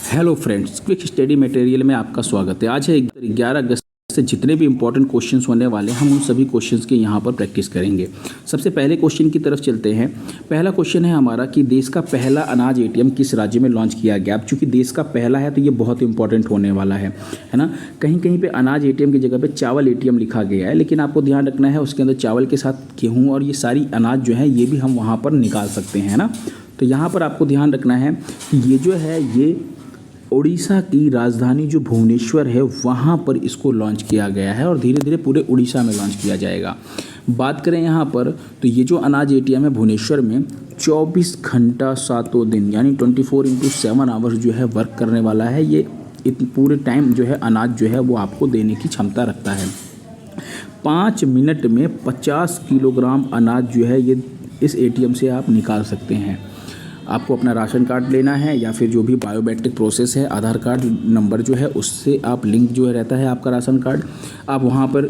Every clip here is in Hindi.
Hello friends, quick study material में आपका स्वागत है। आज है 11 अगस्त से जितने भी इंपॉर्टेंट क्वेश्चंस होने वाले हैं हम उन सभी क्वेश्चंस के यहाँ पर प्रैक्टिस करेंगे। सबसे पहले क्वेश्चन की तरफ चलते हैं। पहला क्वेश्चन है हमारा कि देश का पहला अनाज एटीएम किस राज्य में लॉन्च किया गया। अब चूंकि देश का पहला है तो ये बहुत इंपॉर्टेंट होने वाला है ना। कहीं कहीं पे अनाज एटीएम की जगह पे चावल एटीएम लिखा गया है, लेकिन आपको ध्यान रखना है उसके अंदर चावल के साथ गेहूँ और ये सारी अनाज जो है ये भी हम वहाँ पर निकाल सकते हैं ना। तो यहाँ पर आपको ध्यान रखना है कि ये जो है ये उड़ीसा की राजधानी जो भुवनेश्वर है वहाँ पर इसको लॉन्च किया गया है और धीरे धीरे पूरे उड़ीसा में लॉन्च किया जाएगा। बात करें यहाँ पर तो ये जो अनाज एटीएम है भुवनेश्वर में 24 घंटा 7 दिन यानी 24/7 आवर्स जो है वर्क करने वाला है। ये पूरे टाइम जो है अनाज जो है वो आपको देने की क्षमता रखता है। 5 मिनट में 50 किलोग्राम अनाज जो है ये इस एटीएम से आप निकाल सकते हैं। आपको अपना राशन कार्ड लेना है या फिर जो भी बायोमेट्रिक प्रोसेस है, आधार कार्ड नंबर जो है उससे आप लिंक जो है रहता है आपका राशन कार्ड। आप वहाँ पर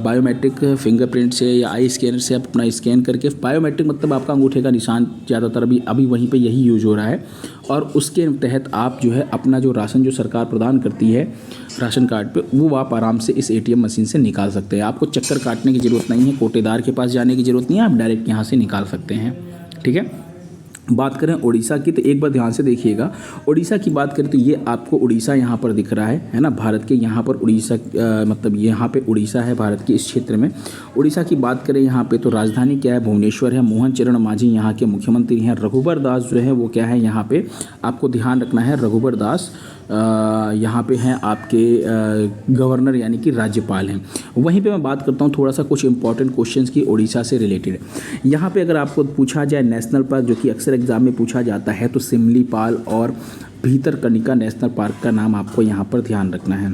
बायोमेट्रिक फिंगरप्रिंट से या आई स्कैनर से आप अपना स्कैन करके, बायोमेट्रिक मतलब आपका अंगूठे का निशान ज़्यादातर अभी वहीं पे यही यूज हो रहा है और उसके तहत आप जो है अपना जो राशन जो सरकार प्रदान करती है राशन कार्ड पे वो आप आराम से इस एटीएम मशीन से निकाल सकते हैं। आपको चक्कर काटने की ज़रूरत नहीं है, कोटेदार के पास जाने की ज़रूरत नहीं है, आप डायरेक्ट यहाँ से निकाल सकते हैं। ठीक है। बात करें उड़ीसा की तो एक बार ध्यान से देखिएगा। उड़ीसा की बात करें तो ये आपको उड़ीसा यहाँ पर दिख रहा है ना। भारत के यहाँ पर उड़ीसा मतलब यहाँ पे उड़ीसा है भारत के इस क्षेत्र में। उड़ीसा की बात करें यहाँ पे तो राजधानी क्या है, भुवनेश्वर है। मोहन चरण मांझी यहाँ के मुख्यमंत्री हैं। रघुबर दास जो है वो क्या है यहाँ पे आपको ध्यान रखना है, रघुबर दास यहाँ पे हैं आपके गवर्नर यानी कि राज्यपाल हैं। वहीं पे मैं बात करता हूँ थोड़ा सा कुछ इंपॉर्टेंट क्वेश्चंस की उड़ीसा से रिलेटेड। यहाँ पे अगर आपको पूछा जाए नेशनल पार्क जो कि अक्सर एग्जाम में पूछा जाता है तो सिमलीपाल और भीतरकनिका नेशनल पार्क का नाम आपको यहाँ पर ध्यान रखना है।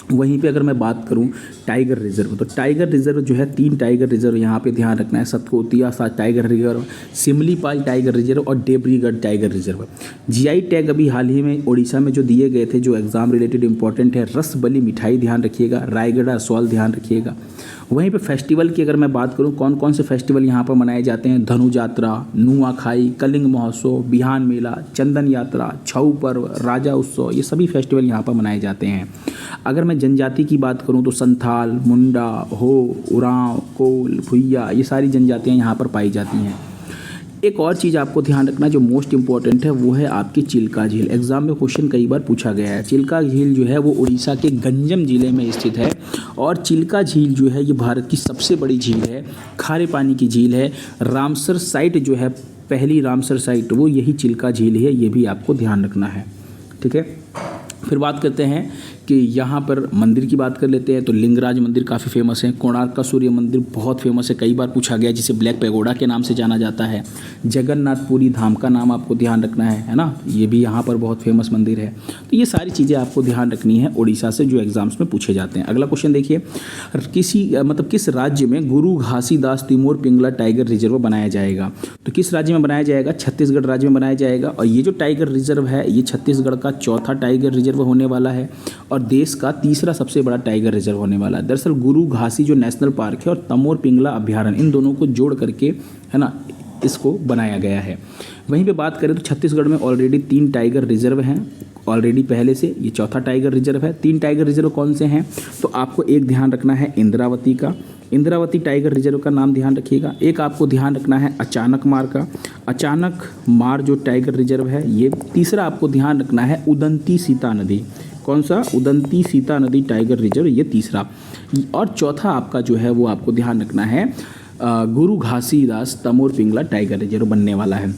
वहीं पे अगर मैं बात करूं टाइगर रिजर्व तो टाइगर रिजर्व जो है 3 टाइगर रिजर्व यहाँ पे ध्यान रखना है। Satkosia tiger reserve, Similipal tiger reserve और Debrigarh tiger reserve. GI tag अभी हाल ही में उड़ीसा में जो दिए गए थे जो एग्जाम रिलेटेड इंपॉर्टेंट है, रसबली मिठाई ध्यान रखिएगा, रायगढ़ असवाल ध्यान रखिएगा। वहीं पे फेस्टिवल की अगर मैं बात करूं कौन कौन से फेस्टिवल यहाँ पर मनाए जाते हैं, धनु यात्रा, नुआखाई, कलिंग महोत्सव, बिहान मेला, चंदन यात्रा, छऊ पर्व, राजा उत्सव, ये सभी फेस्टिवल यहाँ पर मनाए जाते हैं। अगर मैं जनजाति की बात करूं तो संथाल, मुंडा, हो, उरांव, कोल, भुइया, ये सारी जनजातियाँ यहाँ पर पाई जाती हैं। एक और चीज़ आपको ध्यान रखना जो मोस्ट इंपॉर्टेंट है वो है आपकी चिल्का झील। एग्जाम में क्वेश्चन कई बार पूछा गया है। चिल्का झील जो है वो उड़ीसा के गंजम जिले में स्थित है और चिल्का झील जो है ये भारत की सबसे बड़ी झील है, खारे पानी की झील है। रामसर साइट जो है पहली रामसर साइट वो यही चिल्का झील है, ये भी आपको ध्यान रखना है। ठीक है। फिर बात करते हैं कि यहाँ पर मंदिर की बात कर लेते हैं तो लिंगराज मंदिर काफ़ी फेमस है। कोणार्क का सूर्य मंदिर बहुत फेमस है, कई बार पूछा गया, जिसे ब्लैक पैगोडा के नाम से जाना जाता है। जगन्नाथपुरी धाम का नाम आपको ध्यान रखना है ना, ये भी यहाँ पर बहुत फेमस मंदिर है। तो ये सारी चीज़ें आपको ध्यान रखनी है उड़ीसा से जो एग्जाम्स में पूछे जाते हैं। अगला क्वेश्चन देखिए, किस राज्य में गुरु घासीदास तिमोर पिंगला टाइगर रिजर्व बनाया जाएगा। तो किस राज्य में बनाया जाएगा, छत्तीसगढ़ राज्य में बनाया जाएगा। और ये जो टाइगर रिजर्व है ये छत्तीसगढ़ का चौथा टाइगर रिजर्व होने वाला है और देश का तीसरा सबसे बड़ा टाइगर रिजर्व होने वाला है। दरअसल गुरु घासी जो नेशनल पार्क है और तमोर पिंगला अभ्यारण्य, इन दोनों को जोड़ करके है ना इसको बनाया गया है। वहीं पे बात करें तो छत्तीसगढ़ में ऑलरेडी 3 टाइगर रिजर्व हैं ऑलरेडी पहले से, ये चौथा टाइगर रिजर्व है। 3 टाइगर रिजर्व कौन से हैं तो आपको एक ध्यान रखना है इंद्रावती का, इंद्रावती टाइगर रिजर्व का नाम ध्यान रखिएगा। एक आपको ध्यान रखना है अचानक मार का, अचानक मार जो टाइगर रिजर्व है ये। तीसरा आपको ध्यान रखना है उदंती सीता नदी, कौन सा, उदंती सीता नदी टाइगर रिजर्व, ये तीसरा। और चौथा आपका जो है वो आपको ध्यान रखना है गुरु घासीदास तमोर पिंगला टाइगर रिजर्व बनने वाला है।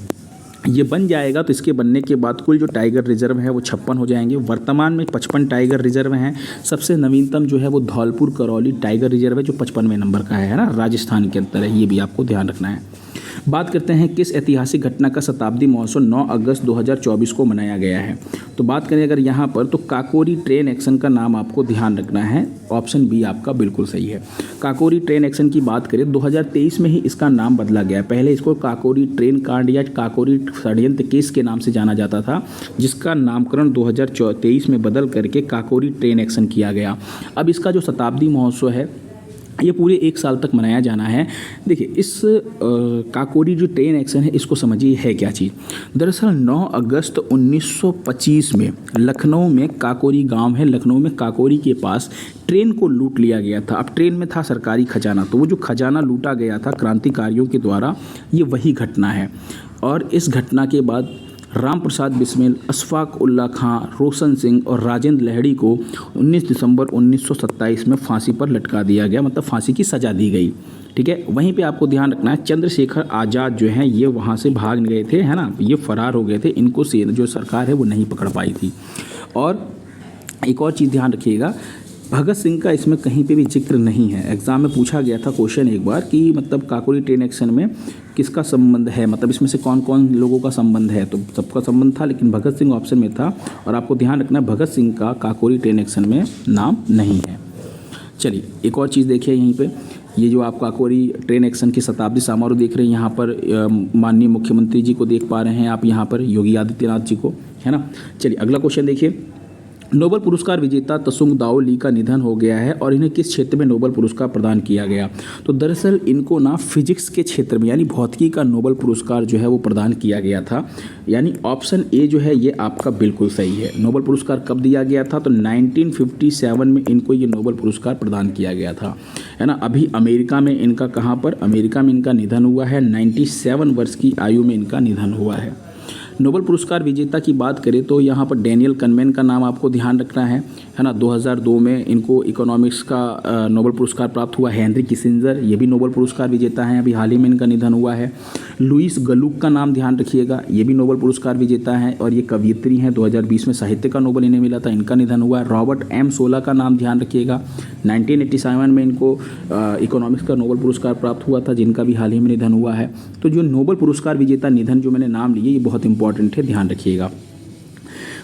ये बन जाएगा तो इसके बनने के बाद कुल जो टाइगर रिजर्व है वो 56 हो जाएंगे। वर्तमान में 55 टाइगर रिजर्व हैं। सबसे नवीनतम जो है वो धौलपुर करौली टाइगर रिजर्व है जो 55वें नंबर का है ना, राजस्थान के अंदर है, ये भी आपको ध्यान रखना है। बात करते हैं किस ऐतिहासिक घटना का शताब्दी महोत्सव 9 अगस्त 2024 को मनाया गया है। तो बात करें अगर यहाँ पर तो काकोरी ट्रेन एक्शन का नाम आपको ध्यान रखना है। ऑप्शन बी आपका बिल्कुल सही है। काकोरी ट्रेन एक्शन की बात करें 2023 में ही इसका नाम बदला गया। पहले इसको काकोरी ट्रेन कांड या काकोरी षड्यंत्र केस के नाम से जाना जाता था, जिसका नामकरण 2023 में बदल करके काकोरी ट्रेन एक्शन किया गया। अब इसका जो शताब्दी महोत्सव है ये पूरे 1 साल तक मनाया जाना है। देखिए इस काकोरी जो ट्रेन एक्शन है इसको समझिए है क्या चीज़। दरअसल 9 अगस्त 1925 में लखनऊ में काकोरी गांव है, लखनऊ में काकोरी के पास ट्रेन को लूट लिया गया था। अब ट्रेन में था सरकारी खजाना, तो वो जो खजाना लूटा गया था क्रांतिकारियों के द्वारा, ये वही घटना है। और इस घटना के बाद राम प्रसाद बिस्मिल, अशफाक उल्ला खां, रोशन सिंह और राजेंद्र लहड़ी को 19 दिसंबर 1927 में फांसी पर लटका दिया गया, मतलब फांसी की सज़ा दी गई। ठीक है, वहीं पे आपको ध्यान रखना है चंद्रशेखर आज़ाद जो हैं ये वहाँ से भाग गए थे, है ना, ये फरार हो गए थे, इनको जो सरकार है वो नहीं पकड़ पाई थी। और एक और चीज़ ध्यान रखिएगा, भगत सिंह का इसमें कहीं पे भी जिक्र नहीं है। एग्जाम में पूछा गया था क्वेश्चन एक बार कि मतलब काकोरी ट्रेन एक्शन में किसका संबंध है, मतलब इसमें से कौन कौन लोगों का संबंध है, तो सबका संबंध था, लेकिन भगत सिंह ऑप्शन में था। और आपको ध्यान रखना भगत सिंह का काकोरी ट्रेन एक्शन में नाम नहीं है। चलिए एक और चीज़ देखिए यहीं पे, ये जो आप काकोरी ट्रेन एक्शन की शताब्दी समारोह देख रहे हैं, यहाँ पर माननीय मुख्यमंत्री जी को देख पा रहे हैं आप, यहाँ पर योगी आदित्यनाथ जी को, है ना। चलिए अगला क्वेश्चन देखिए, नोबेल पुरस्कार विजेता त्सुंग दाओ ली का निधन हो गया है और इन्हें किस क्षेत्र में नोबेल पुरस्कार प्रदान किया गया। तो दरअसल इनको ना फिजिक्स के क्षेत्र में यानी भौतिकी का नोबेल पुरस्कार जो है वो प्रदान किया गया था। यानी ऑप्शन ए जो है ये आपका बिल्कुल सही है। नोबेल पुरस्कार कब दिया गया था, तो 1957 में इनको ये नोबेल पुरस्कार प्रदान किया गया था, है ना। अभी अमेरिका में इनका कहाँ पर, अमेरिका में इनका निधन हुआ है, 97 वर्ष की आयु में इनका निधन हुआ है। नोबेल पुरस्कार विजेता की बात करें तो यहाँ पर डैनियल कनमेन का नाम आपको ध्यान रखना है ना। 2002 में इनको इकोनॉमिक्स का नोबेल पुरस्कार प्राप्त हुआ। हेनरी किसिंजर ये भी नोबेल पुरस्कार विजेता हैं, अभी हाल ही में इनका निधन हुआ है। लुइस गलुक का नाम ध्यान रखिएगा, ये भी नोबेल पुरस्कार विजेता हैं और ये कवयित्री हैं। 2020 में साहित्य का नोबेल इन्हें मिला था, इनका निधन हुआ। रॉबर्ट एम सोला का नाम ध्यान रखिएगा, 1987 में इनको इकोनॉमिक्स का नोबेल पुरस्कार प्राप्त हुआ था, जिनका भी हाल ही में निधन हुआ है। तो जो नोबेल पुरस्कार विजेता निधन जो मैंने नाम लिए ये बहुत इंपॉर्टेंट है, ध्यान रखिएगा।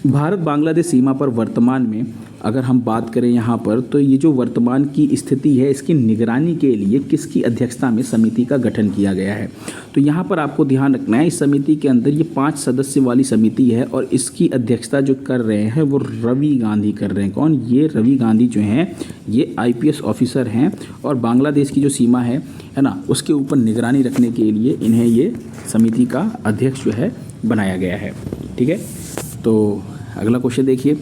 भारत बांग्लादेश सीमा पर वर्तमान में अगर हम बात करें यहाँ पर, तो ये जो वर्तमान की स्थिति है इसकी निगरानी के लिए किसकी अध्यक्षता में समिति का गठन किया गया है। तो यहाँ पर आपको ध्यान रखना है इस समिति के अंदर ये 5 सदस्य वाली समिति है और इसकी अध्यक्षता जो कर रहे हैं वो रवि गांधी कर रहे हैं। कौन, ये रवि गांधी जो हैं ये IPS ऑफिसर हैं और बांग्लादेश की जो सीमा है ना, उसके ऊपर निगरानी रखने के लिए इन्हें ये समिति का अध्यक्ष जो है बनाया गया है। ठीक है, तो अगला क्वेश्चन देखिए,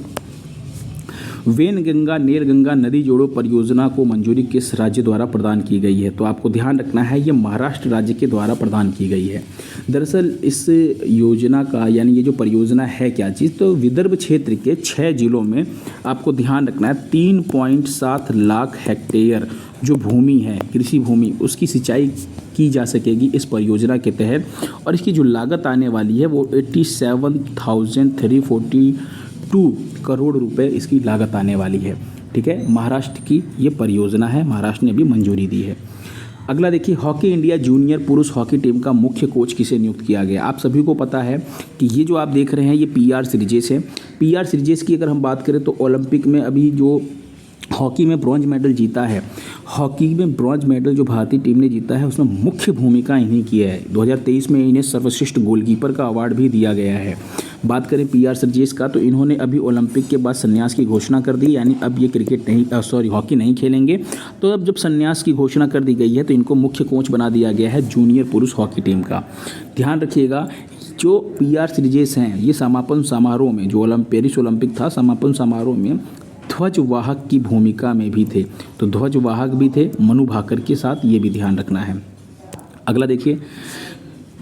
वेनगंगा नीलगंगा नदी जोड़ो परियोजना को मंजूरी किस राज्य द्वारा प्रदान की गई है। तो आपको ध्यान रखना है ये महाराष्ट्र राज्य के द्वारा प्रदान की गई है। दरअसल इस योजना का यानी ये जो परियोजना है क्या चीज़, तो विदर्भ क्षेत्र के 6 जिलों में आपको ध्यान रखना है 3.7 लाख हेक्टेयर जो भूमि है, कृषि भूमि, उसकी सिंचाई की जा सकेगी इस परियोजना के तहत। और इसकी जो लागत आने वाली है वो 87,342 करोड़ रुपए इसकी लागत आने वाली है। ठीक है, महाराष्ट्र की ये परियोजना है, महाराष्ट्र ने भी मंजूरी दी है। अगला देखिए, हॉकी इंडिया जूनियर पुरुष हॉकी टीम का मुख्य कोच किसे नियुक्त किया गया। आप सभी को पता है कि ये जो आप देख रहे हैं ये PR सीरीजेस है। PR सीरीजेस की अगर हम बात करें तो ओलंपिक में अभी जो हॉकी में ब्रॉन्ज मेडल जीता है, हॉकी में ब्रॉन्ज मेडल जो भारतीय टीम ने जीता है उसमें मुख्य भूमिका इन्हीं की है। 2023 में इन्हें सर्वश्रेष्ठ गोलकीपर का अवार्ड भी दिया गया है। बात करें PR सीरीज का तो इन्होंने अभी ओलंपिक के बाद संन्यास की घोषणा कर दी, यानी अब ये हॉकी नहीं खेलेंगे। तो अब जब संन्यास की घोषणा कर दी गई है तो इनको मुख्य कोच बना दिया गया है जूनियर पुरुष हॉकी टीम का। ध्यान रखिएगा जो PR सीरीजेस हैं ये समापन समारोह में, जो पेरिस ओलंपिक था, समापन समारोह में ध्वजवाहक की भूमिका में भी थे। तो ध्वजवाहक भी थे मनु भाकर के साथ, ये भी ध्यान रखना है। अगला देखिए,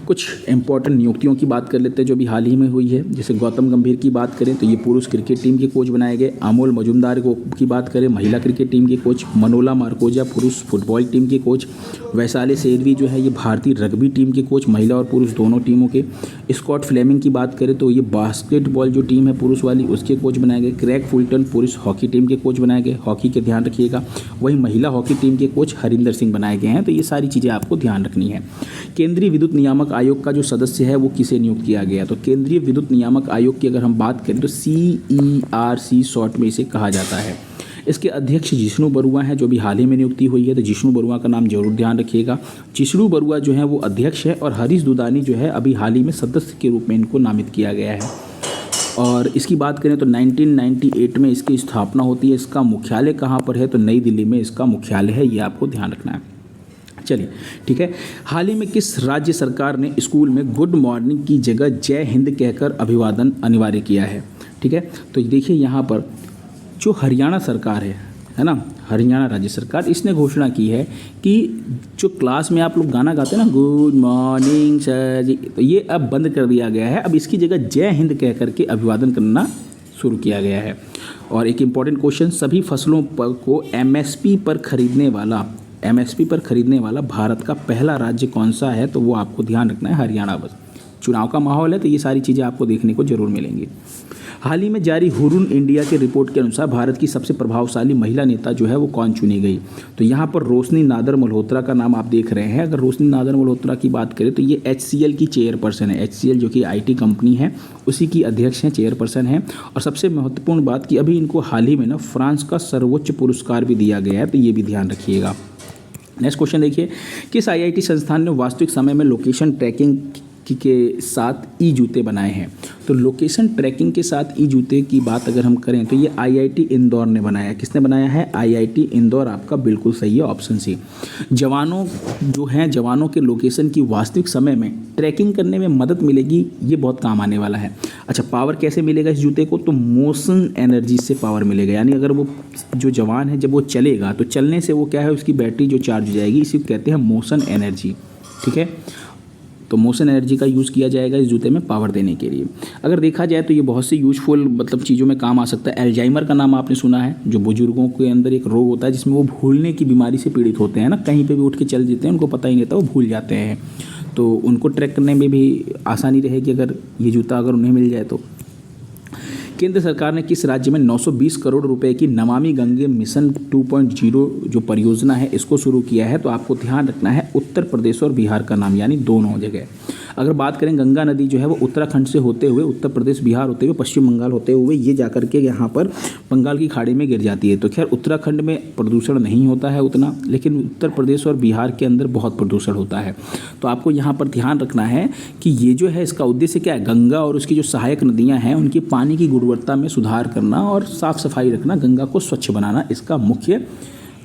कुछ इंपॉर्टेंट नियुक्तियों की बात कर लेते हैं जो भी हाल ही में हुई है। जैसे गौतम गंभीर की बात करें तो ये पुरुष क्रिकेट टीम के कोच बनाए गए। अमोल मजुमदार की बात करें महिला क्रिकेट टीम के कोच। मनोला मार्कोजा पुरुष फुटबॉल टीम के कोच। वैशाली शेरवी जो है ये भारतीय रग्बी टीम के कोच, महिला और पुरुष दोनों टीमों के। स्कॉट फ्लेमिंग की बात करें तो ये बास्केटबॉल जो टीम है पुरुष वाली उसके कोच बनाए गए। क्रैग फुलटन पुरुष हॉकी टीम के कोच बनाए गए, हॉकी के ध्यान रखिएगा। वहीं महिला हॉकी टीम के कोच हरिंदर सिंह बनाए गए हैं। तो ये सारी चीज़ें आपको ध्यान रखनी है। केंद्रीय विद्युत नियामक आयोग का जो सदस्य है वो किसे नियुक्त किया गया। तो केंद्रीय विद्युत नियामक आयोग की अगर हम बात करें तो CERC शॉर्ट में इसे कहा जाता है। इसके अध्यक्ष जिष्णु बरुआ हैं जो भी हाल ही में नियुक्ति हुई है। तो जिष्णु बरुआ का नाम जरूर ध्यान रखिएगा। जिष्णु बरुआ जो है वो अध्यक्ष है और हरीश दुदानी जो है अभी हाल ही में सदस्य के रूप में इनको नामित किया गया है। और इसकी बात करें तो 1998 में इसकी स्थापना होती है। इसका मुख्यालय कहाँ पर है? तो नई दिल्ली में इसका मुख्यालय है, ये आपको ध्यान रखना है। चलिए ठीक है। हाल ही में किस राज्य सरकार ने स्कूल में गुड मॉर्निंग की जगह जय हिंद कहकर अभिवादन अनिवार्य किया है? ठीक है, तो देखिए यहाँ पर जो हरियाणा सरकार है ना, हरियाणा राज्य सरकार, इसने घोषणा की है कि जो क्लास में आप लोग गाना गाते हैं ना, गुड मॉर्निंग सर जी, तो ये अब बंद कर दिया गया है। अब इसकी जगह जय हिंद कह करके अभिवादन करना शुरू किया गया है। और एक इम्पॉर्टेंट क्वेश्चन, सभी फसलों पर को एमएसपी पर खरीदने वाला भारत का पहला राज्य कौन सा है? तो वो आपको ध्यान रखना है, हरियाणा। बस चुनाव का माहौल है तो ये सारी चीज़ें आपको देखने को जरूर मिलेंगी। हाल ही में जारी हुरुन इंडिया के रिपोर्ट के अनुसार भारत की सबसे प्रभावशाली महिला नेता जो है वो कौन चुनी गई? तो यहाँ पर रोशनी नादर मल्होत्रा का नाम आप देख रहे हैं। अगर रोशनी नादर मल्होत्रा की बात करें तो ये HCL की चेयरपर्सन है। HCL जो कि IT कंपनी है, उसी की अध्यक्ष हैं, चेयरपर्सन हैं। और सबसे महत्वपूर्ण बात कि अभी इनको हाल ही में ना फ्रांस का सर्वोच्च पुरस्कार भी दिया गया है, तो ये भी ध्यान रखिएगा। नेक्स्ट क्वेश्चन देखिए, किस IIT संस्थान ने वास्तविक समय में लोकेशन ट्रैकिंग के साथ जूते बनाए हैं? तो लोकेशन ट्रैकिंग के साथ जूते की बात अगर हम करें तो ये IIT इंदौर ने बनाया है। किसने बनाया है? IIT इंदौर आपका बिल्कुल सही है, ऑप्शन सी। जवानों के लोकेशन की वास्तविक समय में ट्रैकिंग करने में मदद मिलेगी, ये बहुत काम आने वाला है। अच्छा, पावर कैसे मिलेगा इस जूते को? तो मोशन एनर्जी से पावर मिलेगा, यानी अगर वो जो जवान है जब वो चलेगा तो चलने से वो क्या है, उसकी बैटरी जो चार्ज हो जाएगी, इसी को कहते हैं मोशन एनर्जी। ठीक है, तो मोशन एनर्जी का यूज़ किया जाएगा इस जूते में पावर देने के लिए। अगर देखा जाए तो ये बहुत सी यूजफुल चीज़ों में काम आ सकता है। एल्जाइमर का नाम आपने सुना है, जो बुजुर्गों के अंदर एक रोग होता है जिसमें वो भूलने की बीमारी से पीड़ित होते हैं ना, कहीं पे भी उठ के चल देते हैं, उनको पता ही नहीं रहता, वो भूल जाते हैं। तो उनको ट्रैक करने में भी आसानी रहेगी अगर ये जूता अगर उन्हें मिल जाए तो। केंद्र सरकार ने किस राज्य में 920 करोड़ रुपए की नमामि गंगे मिशन 2.0 जो परियोजना है इसको शुरू किया है? तो आपको ध्यान रखना है उत्तर प्रदेश और बिहार का नाम, यानी दोनों जगह। अगर बात करें, गंगा नदी जो है वो उत्तराखंड से होते हुए उत्तर प्रदेश, बिहार होते हुए, पश्चिम बंगाल होते हुए ये जाकर के यहाँ पर बंगाल की खाड़ी में गिर जाती है। तो खैर उत्तराखंड में प्रदूषण नहीं होता है उतना, लेकिन उत्तर प्रदेश और बिहार के अंदर बहुत प्रदूषण होता है। तो आपको यहाँ पर ध्यान रखना है कि ये जो है इसका उद्देश्य क्या है, गंगा और उसकी जो सहायक नदियाँ हैं उनकी पानी की गुणवत्ता में सुधार करना और साफ सफाई रखना, गंगा को स्वच्छ बनाना, इसका मुख्य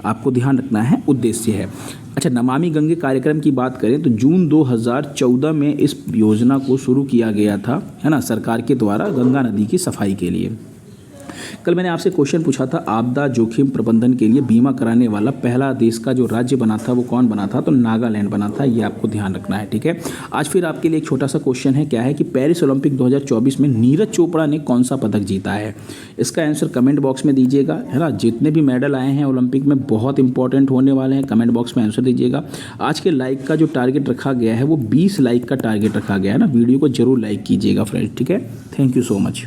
आपको ध्यान रखना है उद्देश्य है। अच्छा, नमामि गंगे कार्यक्रम की बात करें तो जून 2014 में इस योजना को शुरू किया गया था, है ना, सरकार के द्वारा गंगा नदी की सफाई के लिए। कल मैंने आपसे क्वेश्चन पूछा था, आपदा जोखिम प्रबंधन के लिए बीमा कराने वाला पहला देश का जो राज्य बना था वो कौन बना था? तो नागालैंड बना था, ये आपको ध्यान रखना है। ठीक है, आज फिर आपके लिए एक छोटा सा क्वेश्चन है, क्या है कि पेरिस ओलंपिक 2024 में नीरज चोपड़ा ने कौन सा पदक जीता है? इसका आंसर कमेंट बॉक्स में दीजिएगा, है ना। जितने भी मेडल आए हैं ओलंपिक में बहुत इंपॉर्टेंट होने वाले हैं, कमेंट बॉक्स में आंसर दीजिएगा। आज के लाइक का जो टारगेट रखा गया है वो 20 लाइक का टारगेट रखा गया है ना, वीडियो को जरूर लाइक कीजिएगा फ्रेंड्स। ठीक है, थैंक यू सो मच।